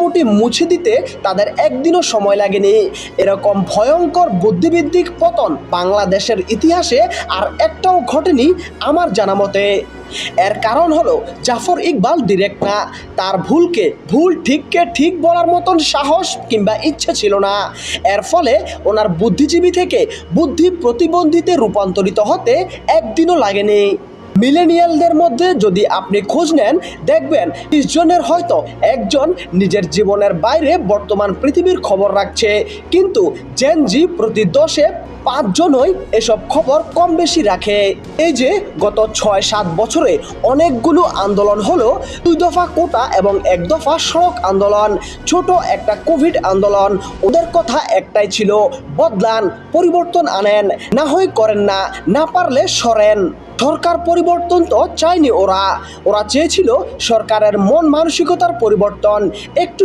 কাঠামোটি মুছে দিতে তাদের একদিনও সময় লাগেনি। এরকম ভয়ঙ্কর বুদ্ধিবৃত্তিক পতন বাংলাদেশের ইতিহাসে আর একটাও ঘটেনি আমার জানা মতে। এর কারণ হলো জাফর ইকবাল ডিরেক্ট না, তার ভুলকে ভুল ঠিককে ঠিক বলার মতন সাহস কিংবা ইচ্ছে ছিল না। এর ফলে ওনার বুদ্ধিজীবী থেকে বুদ্ধি প্রতিবন্ধীতে রূপান্তরিত হতে একদিনও লাগেনি। মিলেনিয়ালদের মধ্যে যদি আপনি খোঁজ নেন, দেখবেন 30 জনের হয়তো একজন নিজের জীবনের বাইরে বর্তমান পৃথিবীর খবর রাখছে, কিন্তু জেনজি প্রতি 10-এ 5 জনই এসব খবর কম বেশি রাখে। এই যে গত 6-7 বছরে অনেকগুলো আন্দোলন হলো, 2 দফা কোটা এবং 1 দফা সড়ক আন্দোলন, ছোট একটা কোভিড আন্দোলন, ওদের কথা একটাই ছিল, বদলান, পরিবর্তন আনেন, না হয় করেন না, না পারলে সরেন। সরকার পরিবর্তন তো চায়নি ওরা চেয়েছিল সরকারের মন মানসিকতার পরিবর্তন। একটু